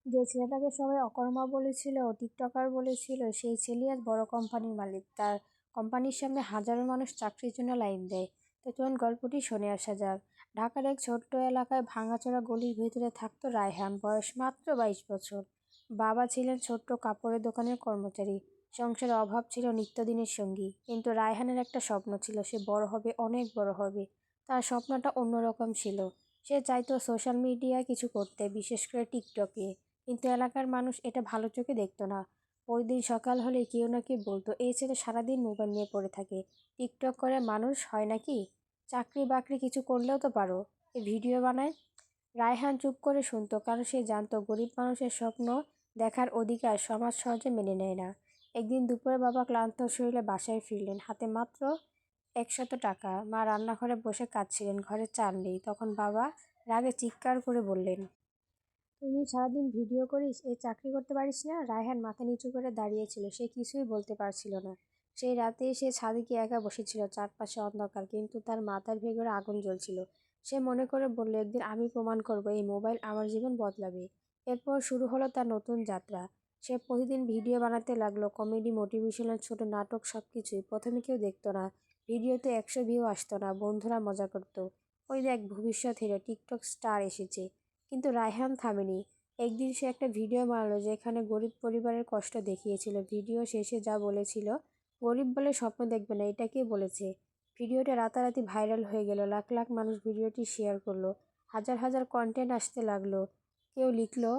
যে ছেলেটাকে সবাই অকর্মা বলেছিল, টিকটকার বলেছিল, সেই ছেলে আজ বড় কোম্পানির মালিক। তার কোম্পানির সামনে হাজারো মানুষ চাকরির জন্য লাইন দেয়। তো চলুন গল্পটি শুনে আসা যাক। ঢাকার এক ছোট্ট এলাকায় ভাঙাচোরা গলির ভিতরে থাকতো রায়হান, বয়স মাত্র 22 বছর। বাবা ছিলেন ছোট্ট কাপড়ের দোকানের কর্মচারী। সংসারে অভাব ছিল নিত্যদিনের সঙ্গী, কিন্তু রায়হানের একটা স্বপ্ন ছিল, সে বড় হবে, অনেক বড় হবে। তার স্বপ্নটা অন্যরকম ছিল। সে চাইতো সোশ্যাল মিডিয়ায় কিছু করতে, বিশেষ করে টিকটকে। কিন্তু এলাকার মানুষ এটা ভালো চোখে দেখতো না। প্রতিদিন সকাল হলে কেউ না কেউ বলতো, এই ছেলে সারাদিন মোবাইল নিয়ে পড়ে থাকে, টিকটক করে মানুষ হয় নাকি? চাকরি বাকরি কিছু করলেও তো পারো, এই ভিডিও বানায়। রায়হান চুপ করে শুনতো, কারণ সে জানতো গরিব মানুষের স্বপ্ন দেখার অধিকার সমাজ সহজে মেনে নেয় না। একদিন দুপুরে বাবা ক্লান্ত শরীরে বাসায় ফিরলেন, হাতে মাত্র 100 টাকা। মা রান্নাঘরে বসে কাঁদছিলেন, ঘরে চাল নেই। তখন বাবা রাগে চিৎকার করে বললেন, তুই সারাদিন ভিডিও করিস, এই চাকরি করতে পারিস না? রায়হান মাথা নিচু করে দাঁড়িয়েছিল, সে কিছুই বলতে পারছিল না। সেই রাতে সে ছাদে গিয়ে একা বসেছিল, চারপাশে অন্ধকার, কিন্তু তার মাথার ভেতরে আগুন জ্বলছিল। সে মনে করে বলল, একদিন আমি প্রমাণ করব এই মোবাইল আমার জীবন বদলাবে। এরপর শুরু হলো তার নতুন যাত্রা। সে প্রতিদিন ভিডিও বানাতে লাগলো, কমেডি, মোটিভেশনাল, ছোট নাটক, সবকিছুই। প্রথমে কেউ দেখতো না, ভিডিওতে 100 ভিউ আসতো না, বন্ধুরা মজা করতো, ওই দেখ ভবিষ্যৎ হিরো, টিকটক স্টার এসেছে। কিন্তু রায়হান থামেনি। একদিন সে একটা ভিডিও বানালো যেখানে গরিব পরিবারের কষ্ট দেখিয়েছিল। ভিডিও শেষে যা বলেছিল, গরিব বলে স্বপ্ন দেখবে না, এটা কে বলেছে? ভিডিওটা রাতারাতি ভাইরাল হয়ে গেল, লাখ লাখ মানুষ ভিডিওটি শেয়ার করলো, হাজার হাজার কন্টেন্ট আসতে লাগলো। কেউ লিখলো,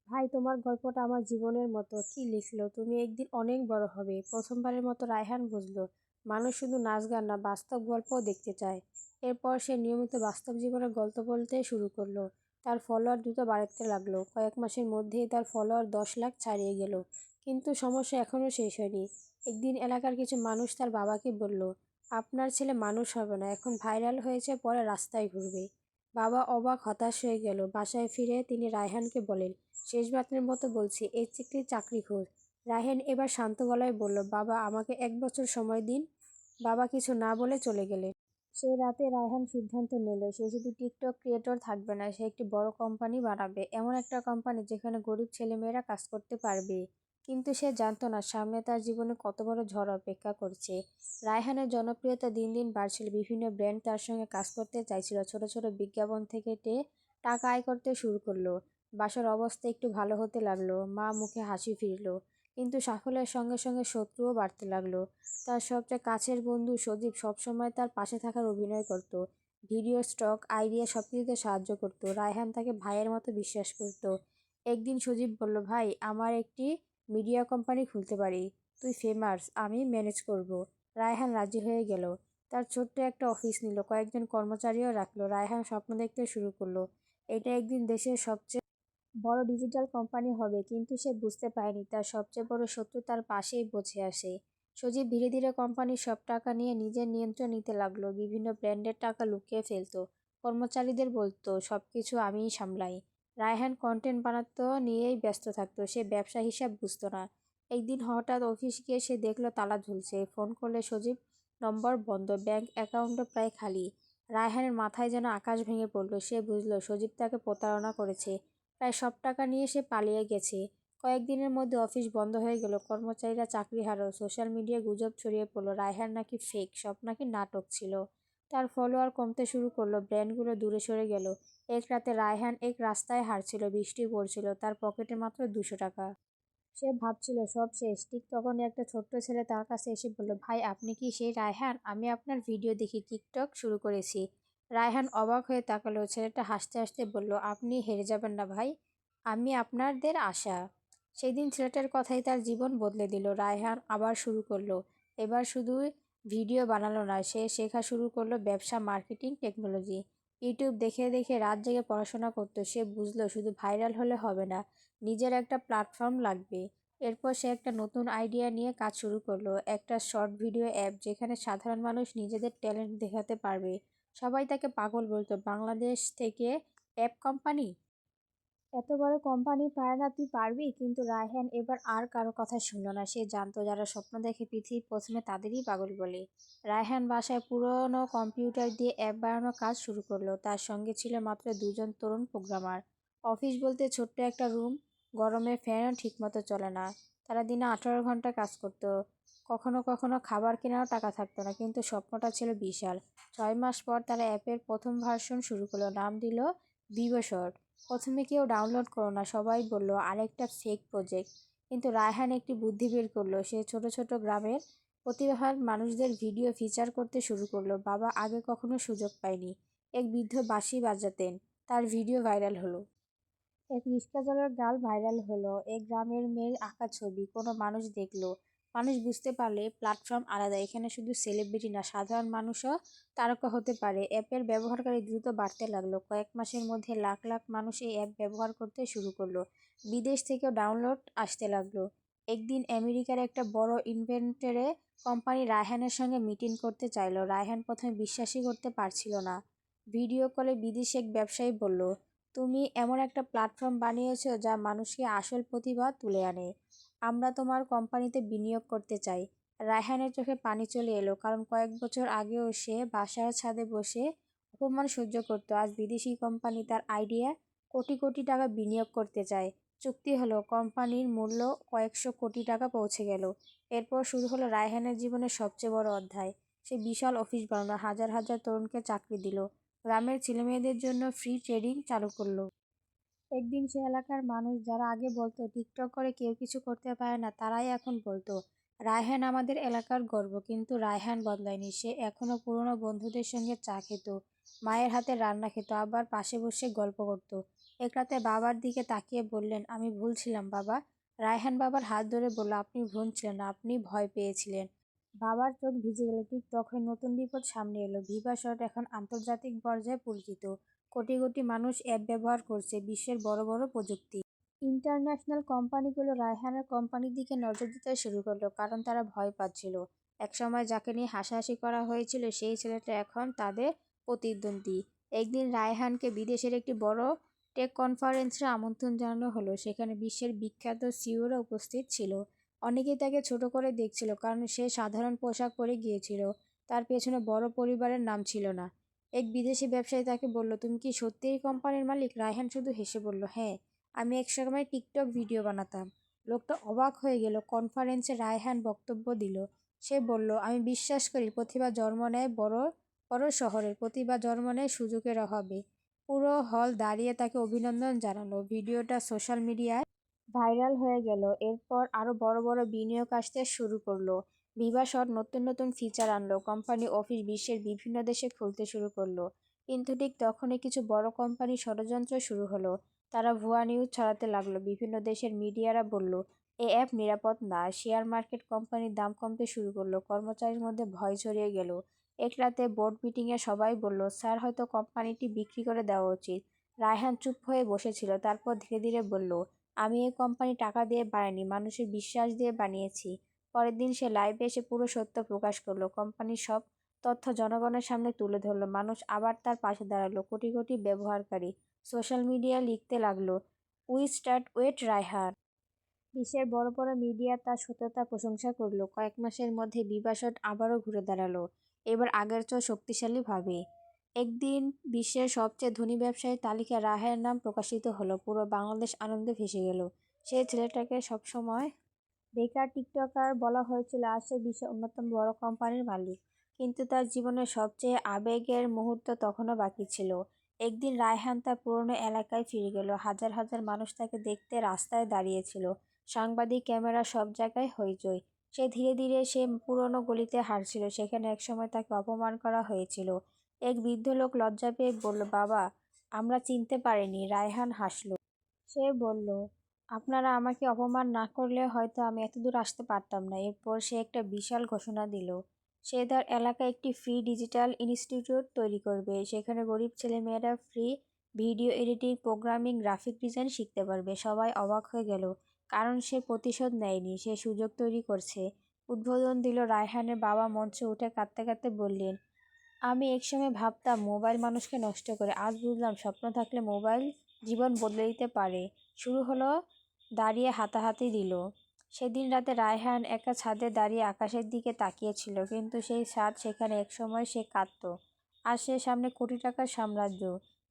ভাই তোমার গল্পটা আমার জীবনের মতো। কি লিখলো, তুমি একদিন অনেক বড় হবে। প্রথমবারের মতো রায়হান বুঝলো, মানুষ শুধু নাচ গান না, বাস্তব গল্পও দেখতে চায়। এরপর সে নিয়মিত বাস্তব জীবনের গল্প বলতে শুরু করলো। তার ফলোয়ার দ্রুত বাড়তে লাগলো, কয়েক মাসের মধ্যেই তার ফলোয়ার 10 লাখ ছাড়িয়ে গেল। কিন্তু সমস্যা এখনও শেষ হয়নি। একদিন এলাকার কিছু মানুষ তার বাবাকে বলল, আপনার ছেলে মানুষ হবে না, এখন ভাইরাল হয়েছে, পরে রাস্তায় ঘুরবে। বাবা অবাক, হতাশ হয়ে গেল। বাসায় ফিরে তিনি রায়হানকে বলেন, শেষবারের মতো বলছি, এই চাকরি খোঁজ। রায়হান এবার শান্ত গলায় বলল, বাবা আমাকে 1 বছর সময় দিন। বাবা কিছু না বলে চলে গেলেন। সেই রাতে রায়হান সিদ্ধান্ত নিল, সে শুধু টিকটক ক্রিয়েটর থাকবে না, সে একটি বড় কোম্পানি বানাবে, এমন একটা কোম্পানি যেখানে গরিব ছেলেমেয়েরা কাজ করতে পারবে। কিন্তু সে জানতো না সামনে তার জীবনে কত বড় ঝড় অপেক্ষা করছে। রায়হানের জনপ্রিয়তা দিন দিন বাড়ছিল, বিভিন্ন ব্র্যান্ড তার সঙ্গে কাজ করতে চাইছিল, ছোট ছোট বিজ্ঞাপন থেকে টাকা আয় করতে শুরু করলো। বাসার অবস্থা একটু ভালো হতে লাগলো, মা মুখে হাসি ফিরলো। কিন্তু সাফল্যের সঙ্গে সঙ্গে শত্রুও বাড়তে লাগলো। তার সবচেয়ে কাছের বন্ধু সজীব সবসময় তার পাশে থাকার অভিনয় করত, ভিডিও, স্টক, আইডিয়া সবকিছুতে সাহায্য করত। রায়হান তাকে ভাইয়ের মতো বিশ্বাস করত। একদিন সজীব বলল, ভাই আমার একটি মিডিয়া কোম্পানি খুলতে পারি, তুই ফেমাস, আমি ম্যানেজ করব। রায়হান রাজি হয়ে গেল। তার ছোট্ট একটা অফিস নিল, কয়েকজন কর্মচারীও রাখলো। রায়হান স্বপ্ন দেখতে শুরু করলো, এটা একদিন দেশের সবচেয়ে বড় ডিজিটাল কোম্পানি হবে। কিন্তু সে বুঝতে পারেনি তার সবচেয়ে বড় শত্রু তার পাশেই বসে আসে। সজীব ধীরে ধীরে কোম্পানির সব টাকা নিয়ে নিজের নিয়ন্ত্রণ নিতে লাগলো, বিভিন্ন ব্র্যান্ডের টাকা লুকিয়ে ফেলতো, কর্মচারীদের বলতো সবকিছু আমিই সামলাই। রায়হান কন্টেন্ট বানাতো নিয়েই ব্যস্ত থাকতো, সে ব্যবসা হিসাব বুঝতো না। একদিন হঠাৎ অফিস গিয়ে সে দেখলো তালা ঝুলছে, ফোন করলে সজীব নম্বর বন্ধ, ব্যাংক অ্যাকাউন্টও প্রায় খালি। রায়হানের মাথায় যেন আকাশ ভেঙে পড়লো, সে বুঝলো সজীব তাকে প্রতারণা করেছে, প্রায় সব টাকা নিয়ে সে পালিয়ে গেছে। কয়েকদিনের মধ্যে অফিস বন্ধ হয়ে গেল, কর্মচারীরা চাকরি হারালো, সোশ্যাল মিডিয়ায় গুজব ছড়িয়ে পড়লো রায়হান নাকি ফেক, সব নাকি নাটক ছিল। তার ফলোয়ার কমতে শুরু করলো, ব্র্যান্ডগুলো দূরে সরে গেল। এক রাতে রায়হান এক রাস্তায় হাঁটছিল, বৃষ্টি পড়ছিল, তার পকেটে মাত্র 200 টাকা। সে ভাবছিল সব শেষ। ঠিক তখনই একটা ছোট্ট ছেলে তার কাছে এসে বলল, ভাই আপনি কি সেই রায়হান? আমি আপনার ভিডিও দেখি টিকটক শুরু করেছি। রায়হান অবাক হয়ে তাকালো, ছেলেটা হাসতে হাসতে বলল, আপনি হেরে যাবেন না ভাই, আমি আপনাদের আশা। সেই দিন ছেলেটার কথাই তার জীবন বদলে দিল। রায়হান আবার শুরু করলো। এবার শুধু ভিডিও বানালো না, সে শেখা শুরু করলো ব্যবসা, মার্কেটিং, টেকনোলজি। ইউটিউব দেখে দেখে রাত জেগে পড়াশোনা করতো। সে বুঝলো শুধু ভাইরাল হলে হবে না, নিজের একটা প্ল্যাটফর্ম লাগবে। এরপর সে একটা নতুন আইডিয়া নিয়ে কাজ শুরু করলো, একটা শর্ট ভিডিও অ্যাপ যেখানে সাধারণ মানুষ নিজেদের ট্যালেন্ট দেখাতে পারবে। সবাই তাকে পাগল বলতো, বাংলাদেশ থেকে অ্যাপ কোম্পানি, এত বড় কোম্পানি পারে না, তুই পারবি? কিন্তু রায়হান এবার আর কারো কথা শুনল না। সে জানতো যারা স্বপ্ন দেখে পৃথিবী প্রথমে তাদেরই পাগল বলে। রায়হান বাসায় পুরনো কম্পিউটার দিয়ে অ্যাপ বানানোর কাজ শুরু করলো। তার সঙ্গে ছিল মাত্র 2 জন তরুণ প্রোগ্রামার। অফিস বলতে ছোট্ট একটা রুম, গরমে ফ্যানও ঠিকমতো চলে না। তারা দিনে 18 ঘন্টা কাজ করতো। কখনো কখনো খাবার কেনারও টাকা থাকতো না, কিন্তু স্বপ্নটা ছিল বিশাল। 6 মাস পর তারা অ্যাপের প্রথম ভার্সন শুরু করলো, নাম দিল ভিভো শট। প্রথমে কেউ ডাউনলোড করো না, সবাই বলল আরেকটা ফেক প্রজেক্ট। কিন্তু রায়হান একটি বুদ্ধি বের করলো। সে ছোট ছোট গ্রামের প্রতিভাবান মানুষদের ভিডিও ফিচার করতে শুরু করলো। বাবা আগে কখনো সুযোগ পায়নি। এক বৃদ্ধ বাঁশি বাজাতেন, তার ভিডিও ভাইরাল হলো। এক রিক্সাচালকের গাল ভাইরাল হলো। এক গ্রামের মেয়ের আঁকা ছবি কোনো মানুষ দেখলো। মানুষ বুঝতে পারলে প্ল্যাটফর্ম আলাদা, এখানে শুধু সেলিব্রিটি না, সাধারণ মানুষও তারকা হতে পারে। অ্যাপের ব্যবহারকারী দ্রুত বাড়তে লাগলো। কয়েক মাসের মধ্যে লাখ লাখ মানুষ এই অ্যাপ ব্যবহার করতে শুরু করলো। বিদেশ থেকেও ডাউনলোড আসতে লাগলো। একদিন আমেরিকার একটা বড় ইনভেন্টরে কোম্পানি রায়হানের সঙ্গে মিটিং করতে চাইলো। রায়হান প্রথমে বিশ্বাসই করতে পারছিল না। ভিডিও কলে বিদেশি এক ব্যবসায়ী বলল, তুমি এমন একটা প্ল্যাটফর্ম বানিয়েছো যা মানুষকে আসল প্রতিভা তুলে আনে। আমরা তোমার কোম্পানিতে বিনিয়োগ করতে চাই। রায়হানের চোখে পানি চলে এলো, কারণ কয়েক বছর আগেও সে বাসার ছাদে বসে অপমান সহ্য করত। আজ বিদেশি কোম্পানি তার আইডিয়া কোটি কোটি টাকা বিনিয়োগ করতে চায়। চুক্তি হলো, কোম্পানির মূল্য কয়েকশো কোটি টাকা পৌঁছে গেল। এরপর শুরু হলো রায়হানের জীবনের সবচেয়ে বড় অধ্যায়। সে বিশাল অফিস বানালো, হাজার হাজার তরুণকে চাকরি দিল, গ্রামের ছেলেমেয়েদের জন্য ফ্রি ট্রেডিং চালু করলো। একদিন সে এলাকার মানুষ যারা আগে বলতো টিকটক করে কেউ কিছু করতে পারে না, তারাই এখন বলতো রায়হান আমাদের এলাকার গর্ব। কিন্তু রায়হান বদলায়নি। সে এখনো পুরনো বন্ধুদের সঙ্গে চা খেত, মায়ের হাতে রান্না খেত, আবার পাশে বসে গল্প করত। এক রাতে বাবার দিকে তাকিয়ে বললেন, আমি ভুল ছিলাম বাবা। রায়হান বাবার হাত ধরে বলল, আপনি ভুল ছিলেন না, আপনি ভয় পেয়েছিলেন। বাবার চোখ ভিজে গেল। ঠিক তখন নতুন বিপদ সামনে এলো। ভিভা শট এখন আন্তর্জাতিক পর্যায়ে পরিচিত। কোটি কোটি মানুষ অ্যাপ ব্যবহার করছে। বিশ্বের বড় বড় প্রযুক্তি ইন্টারন্যাশনাল কোম্পানিগুলো রায়হানের কোম্পানির দিকে নজর দিতে শুরু করলো, কারণ তারা ভয় পাচ্ছিল। একসময় যাকে নিয়ে হাসাহাসি করা হয়েছিল, সেই ছেলেটা এখন তাদের প্রতিদ্বন্দ্বী। একদিন রায়হানকে বিদেশের একটি বড় টেক কনফারেন্সে আমন্ত্রণ জানানো হলো। সেখানে বিশ্বের বিখ্যাত সিইওরা উপস্থিত ছিল। অনেকেই তাকে ছোট করে দেখছিল, কারণ সে সাধারণ পোশাক পরে গিয়েছিল। তার পেছনে বড় পরিবারের নাম ছিল না। এক বিদেশি ব্যবসায়ী তাকে বলল, তুমি কি সত্যিই কোম্পানির মালিক? রায়হান শুধু হেসে বলল, হ্যাঁ, আমি একসময় টিকটক ভিডিও বানাতাম। লোকটা অবাক হয়ে গেল। কনফারেন্সে রায়হান বক্তব্য দিল। সে বলল, আমি বিশ্বাস করি প্রতিভা জন্ম নেয় বড় বড় শহরের, প্রতিভা জন্ম নেয় সুযোগের অভাবে। পুরো হল দাঁড়িয়ে তাকে অভিনন্দন জানালো। ভিডিওটা সোশ্যাল মিডিয়ায় ভাইরাল হয়ে গেল। এরপর আরও বড় বড় বিনিয়োগ আসতে শুরু করলো। ভিভাশট নতুন নতুন ফিচার আনলো, কোম্পানি অফিস বিশ্বের বিভিন্ন দেশে খুলতে শুরু করলো। কিন্তু ঠিক তখনই কিছু বড় কোম্পানির ষড়যন্ত্র শুরু হলো। তারা ভুয়া নিউজ ছড়াতে লাগলো। বিভিন্ন দেশের মিডিয়ারা বলল এই অ্যাপ নিরাপদ না। শেয়ার মার্কেট কোম্পানির দাম কমতে শুরু করলো। কর্মচারীর মধ্যে ভয় ছড়িয়ে গেল। এক রাতে বোর্ড মিটিংয়ে সবাই বলল, স্যার, হয়তো কোম্পানিটি বিক্রি করে দেওয়া উচিত। রায়হান চুপ হয়ে বসেছিল। তারপর ধীরে ধীরে বলল, আমি এই কোম্পানি টাকা দিয়ে বানাইনি, মানুষের বিশ্বাস দিয়ে বানিয়েছি। পরের দিন সে লাইভে এসে পুরো সত্য প্রকাশ করলো। কোম্পানির সব তথ্য জনগণের সামনে তুলে ধরলো। মানুষ আবার তার পাশে দাঁড়ালো। কোটি কোটি ব্যবহারকারী সোশ্যাল মিডিয়ায় লিখতে লাগলো, উই স্টার্ট উইথ রায়হান। বিশ্বের বড় বড় মিডিয়া তার সত্যতার প্রশংসা করলো। কয়েক মাসের মধ্যে বিভাশট আবারও ঘুরে দাঁড়ালো, এবার আগের চেয়েও শক্তিশালীভাবে। একদিন বিশ্বের সবচেয়ে ধনী ব্যবসায়ীর তালিকায় রায়হানের নাম প্রকাশিত হলো। পুরো বাংলাদেশ আনন্দে ভেসে গেল। সেই ছেলেটাকে সবসময় বেকার টিকটকার বলা হয়েছিল, আজ সে বিশ্বের অন্যতম বড় কোম্পানির মালিক। কিন্তু তার জীবনের সবচেয়ে আবেগের মুহূর্ত তখনও বাকি ছিল। একদিন রায়হান তার পুরনো এলাকায় ফিরে গেল। হাজার হাজার মানুষ তাকে দেখতে রাস্তায় দাঁড়িয়েছিল। সাংবাদিক, ক্যামেরা, সব জায়গায় হইচই। সে ধীরে ধীরে সে পুরনো গলিতে হাঁটছিল, সেখানে একসময় তাকে অপমান করা হয়েছিল। এক বৃদ্ধ লোক লজ্জা পেয়ে বলল, বাবা, আমরা চিনতে পারিনি। রায়হান হাসল। সে বলল, আপনারা আমাকে অপমান না করলে হয়তো আমি এতদূর আসতে পারতাম না। এরপর সে একটা বিশাল ঘোষণা দিল। সে তার এলাকায় একটি ফ্রি ডিজিটাল ইনস্টিটিউট তৈরি করবে। সেখানে গরিব ছেলেমেয়েরা free video editing, programming, graphic design শিখতে পারবে। সবাই অবাক হয়ে গেল, কারণ সে প্রতিশোধ নেয়নি, সে সুযোগ তৈরি করছে। উদ্বোধন দিল রায়হানের বাবা মঞ্চে উঠে কাঁদতে কাঁদতে বললেন, আমি একসময় ভাবতাম মোবাইল মানুষকে নষ্ট করে, আজ বুঝলাম স্বপ্ন থাকলে মোবাইল জীবন বদলে দিতে পারে। শুরু হলো, দাঁড়িয়ে হাতাহাতি দিল। সেদিন রাতে রায়হান একা ছাদে দাঁড়িয়ে আকাশের দিকে তাকিয়েছিল, কিন্তু সেই ছাদ সেখানে একসময় সে কাঁদত। আর সে সামনে কোটি টাকার সাম্রাজ্য।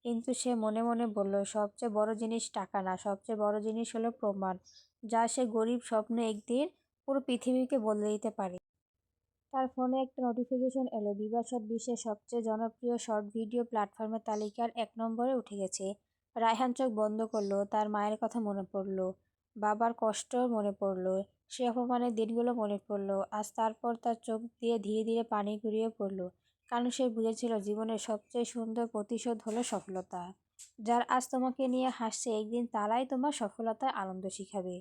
কিন্তু সে মনে মনে বলল, সবচেয়ে বড় জিনিস টাকা না, সবচেয়ে বড় জিনিস হলো প্রমাণ, যা সে গরিব স্বপ্নে একদিন পুরো পৃথিবীকে বদলে দিতে পারে। তার ফোনে একটা নোটিফিকেশন এলো, বিবাসৎ বিশ্বের সবচেয়ে জনপ্রিয় শর্ট ভিডিও প্ল্যাটফর্মের তালিকার 1 নম্বরে উঠে গেছে। রায়হান চোখ বন্ধ করলো, তার মায়ের কথা মনে পড়লো, বাবার কষ্ট মনে পড়লো, সে অপমানের দিনগুলো মনে পড়লো। আজ তারপর তার চোখ দিয়ে ধীরে ধীরে পানি গড়িয়ে পড়লো, কারণ সে বুঝেছিল জীবনের সবচেয়ে সুন্দর প্রতিশোধ হলো সফলতা। যার আজ তোমাকে নিয়ে হাসছে, একদিন তারাই তোমার সফলতার আনন্দ শিখাবে।